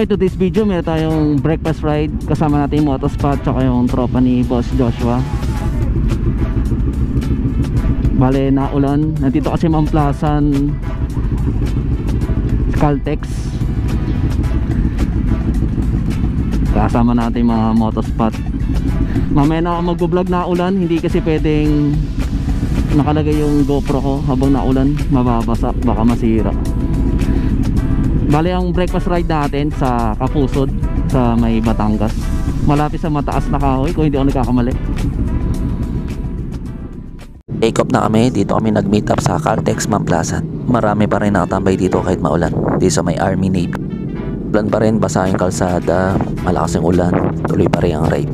Okay, to this video meron tayong breakfast ride. Kasama natin yung Motospot tsaka yung tropa ni Boss Joshua. Bale, naulan. Nandito kasi Mamplasan Caltex. Kasama natin mga Motospot. Mamaya na ako mag-vlog na ulan. Hindi kasi pwedeng nakalagay yung GoPro ko habang naulan. Mababasa, baka masira. Bale, ang breakfast ride natin sa Kapusod sa may Batangas, malapit sa mataas na kahoy kung hindi ako nagkakamali. Take off na kami. Dito kami nag-meet up sa Caltex Mamplasan. Marami pa rin nakatambay dito kahit maulan. Dito sa may Army Navy. Ulan pa rin, basa yung kalsada, malakas yung ulan, tuloy pa rin ang ride.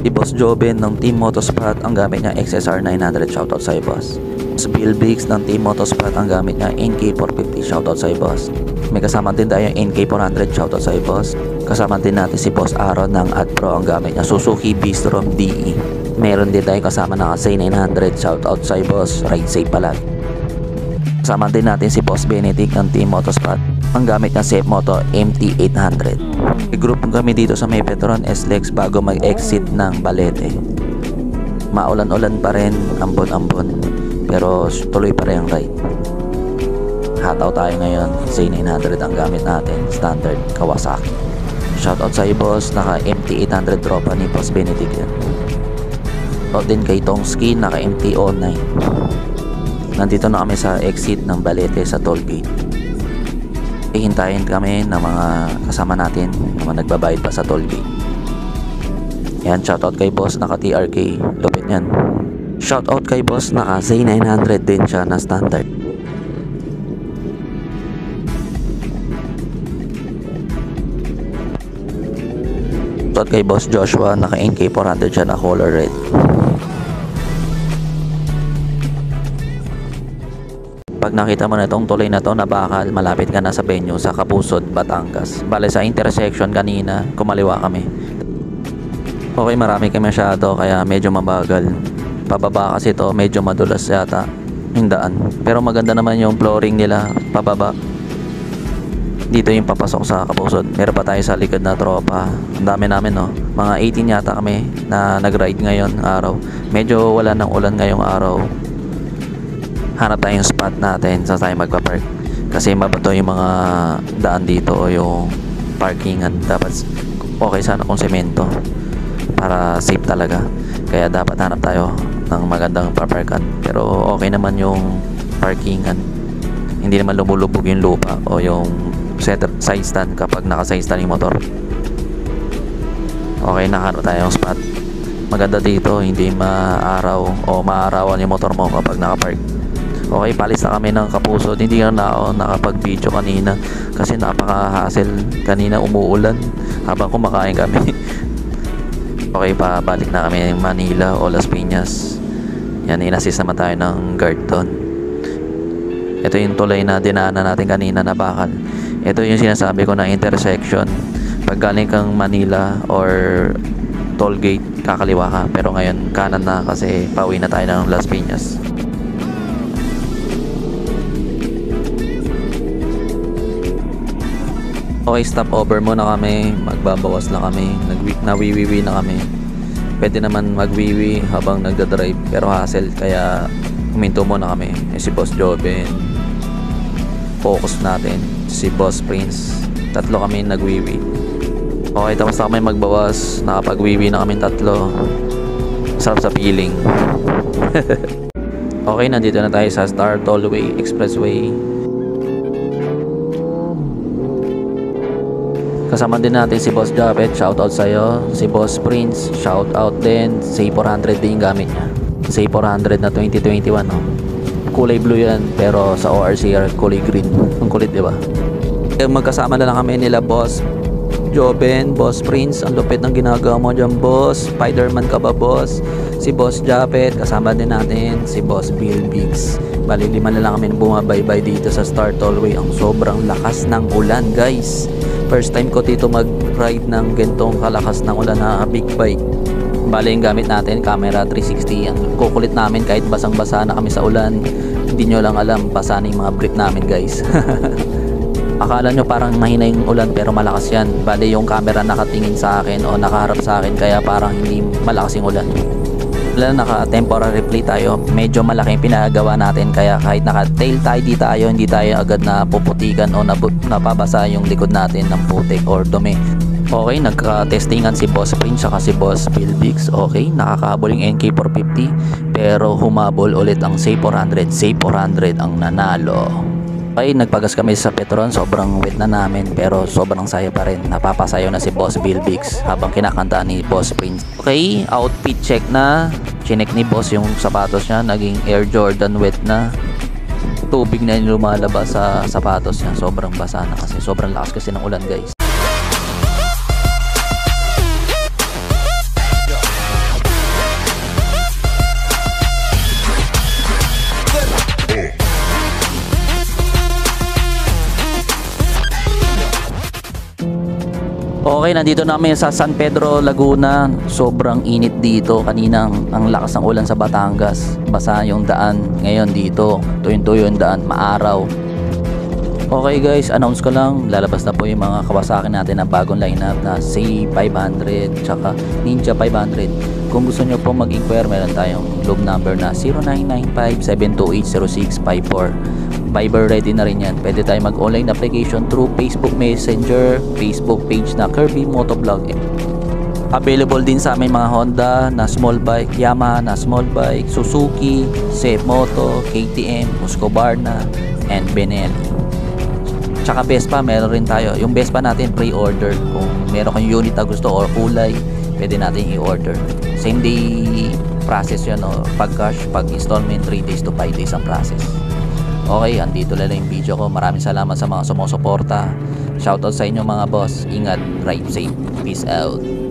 Si Boss Joben ng Team Motospot, ang gamit niya XSR 900, shoutout sa boss. Si Bill Biggs ng Team Motospot, ang gamit niya NK450, shoutout sa boss. May kasama din tayo NK400, shoutout sa boss. Kasama din natin si Boss Aaron ng AdPro, ang gamit niya Suzuki Bistrom DE. Meron din tayo kasama ng Asay 900, shoutout sa boss, ride safe pala. Kasama din natin si Boss Benedict ng Team Motospot, ang gamit niya Safe Moto MT800. I-group kami dito sa may Petron SLEX bago mag-exit ng Balete. Maulan-ulan pa rin, ambon-ambon, pero tuloy pa rin ang ride. Hataw tayo ngayon, C900 ang gamit natin, standard Kawasaki. Shoutout sa boss, naka MT800 tropa ni Boss Benedict yan. Shoutout din kay Tongski, naka MT09. Nandito na kami sa exit ng Balete sa tollgate. Hihintayin kami ng mga kasama natin na nagbabayad pa sa tollgate. Yan, shoutout kay boss, naka TRK, lupit yan. Shoutout kay boss, naka Z900 din siya na standard. Shoutout kay boss Joshua, naka NK400 siya na color red. Pag nakita mo na itong tuloy na to na bakal, malapit ka na sa venue sa Kapusod, Batangas. Bale, sa intersection kanina, kumaliwa kami. Okay, marami kami masyado kaya medyo mabagal. Pababa kasi to, medyo madulas yata yung daan. Pero maganda naman yung flooring nila pababa. Dito yung papasok sa Kapusod. Meron pa tayo sa likod na tropa. Ang dami namin, no? Mga 18 yata kami na nag-ride ngayon araw. Medyo wala ng ulan ngayong araw. Hanap tayong spot natin saan tayo magpa-park kasi mabato yung mga daan dito o yung parkingan. Dapat okay sana kung semento para safe talaga, kaya dapat hanap tayo ng magandang paparkan. Pero okay naman yung parkingan, hindi naman lumulubog yung lupa o yung side stand kapag naka side stand yung motor. Okay, nakahanap tayong spot. Maganda dito, hindi maaraw o maarawan yung motor mo kapag nakapark. Okay, palis na kami ng Kapusod. Hindi na ako nakapag-video kanina kasi napaka-hassle. Kanina umuulan habang kumakain kami. Okay, pabalik na kami ng Manila o Las Piñas. Yan, inassist naman tayo ng guard doon. Ito yung tulay na dinaanan natin kanina na bakal. Ito yung sinasabi ko na intersection. Pag galing kang Manila or toll gate, kakaliwa ka. Pero ngayon, kanan na kasi pauwi na tayo ng Las Piñas. Okay, stop over muna kami. Magbabawas lang kami. Nawiwiwi na kami. Pwede naman magwiwi habang nagdadrive, pero hassle, kaya huminto muna kami. Si Boss Joben, focus natin. Si Boss Prince, tatlo kami nagwiwi. Okay, tapos na kami magbawas. Nakapagwiwi na kami tatlo. Sarap sa feeling. Okay, nandito na tayo sa Star Tollway Expressway. Kasama din natin si Boss Japet, shoutout sa'yo. Si Boss Prince, shoutout din. C400 din yung gamit niya. C400 na 2021, no? Kulay blue yan, pero sa ORCR kulay green. Ang kulit, diba? Magkasama na lang kami nila Boss Joben, Boss Prince. Ang lupit ng ginagawa mo dyan, boss. Spider-Man ka ba, boss? Si Boss Japet, kasama din natin si Boss Bill Biggs. Bali, 5 na lang kami bumabaybay dito sa Star Tollway. Ang sobrang lakas ng ulan, guys. First time ko dito mag-ride ng gantong kalakas ng ulan na big bike. Bale, yung gamit natin, camera 360. Ang kukulit namin kahit basang-basa na kami sa ulan. Hindi nyo lang alam, basa na yung mga brief namin, guys. Akala nyo parang mahina yung ulan pero malakas yan. Bali yung camera nakatingin sa akin o nakaharap sa akin kaya parang hindi malakas yung ulan. Lalo naka temporary play tayo, medyo malaki yung pinagawa natin kaya kahit naka tail tidy tayo, hindi tayo agad na puputikan o napabasa yung likod natin ng putik or dumi. Okay, nagka-testingan si Boss Prince saka si Boss Philbix. Okay, nakakahabol yung NK450 pero humabol ulit ang Safe 400. Safe 400 ang nanalo. Okay, nagpagas kami sa Petron, sobrang wet na namin pero sobrang saya pa rin. Napapasayaw na si Boss Philbix habang kinakanta ni Boss Prince. Okay, outfit check na. Chinek ni Boss yung sapatos niya, naging Air Jordan wet na. Tubig na yung lumalabas sa sapatos niya, sobrang basa na kasi sobrang lakas kasi ng ulan guys. Okay, nandito namin sa San Pedro, Laguna. Sobrang init dito. Kanina ang lakas ng ulan sa Batangas. Basa yung daan. Ngayon dito, tuyong-tuyo yung daan, maaraw. Okay guys, announce ko lang, lalabas na po yung mga Kawasaki natin na bagong lineup na C500 tsaka Ninja 500. Kung gusto nyo po mag-inquire, meron tayong loob number na 0995-728-0654. Viber ready na rin yan. Pwede tayo mag-online application through Facebook Messenger, Facebook page na Kirby Motovlog. Available din sa amin mga Honda na small bike, Yamaha na small bike, Suzuki, Safe Moto, KTM, Husqvarna, and Benelli. Tsaka Vespa, meron rin tayo. Yung Vespa natin pre-order. Kung meron kang unit na gusto or kulay, pwede natin i-order. Same day process yun. Pag cash, pag installment, 3 days to 5 days ang process. Okay, andito lang yung video ko. Maraming salamat sa mga sumusuporta. Shoutout sa inyo mga boss. Ingat, ride safe. Peace out.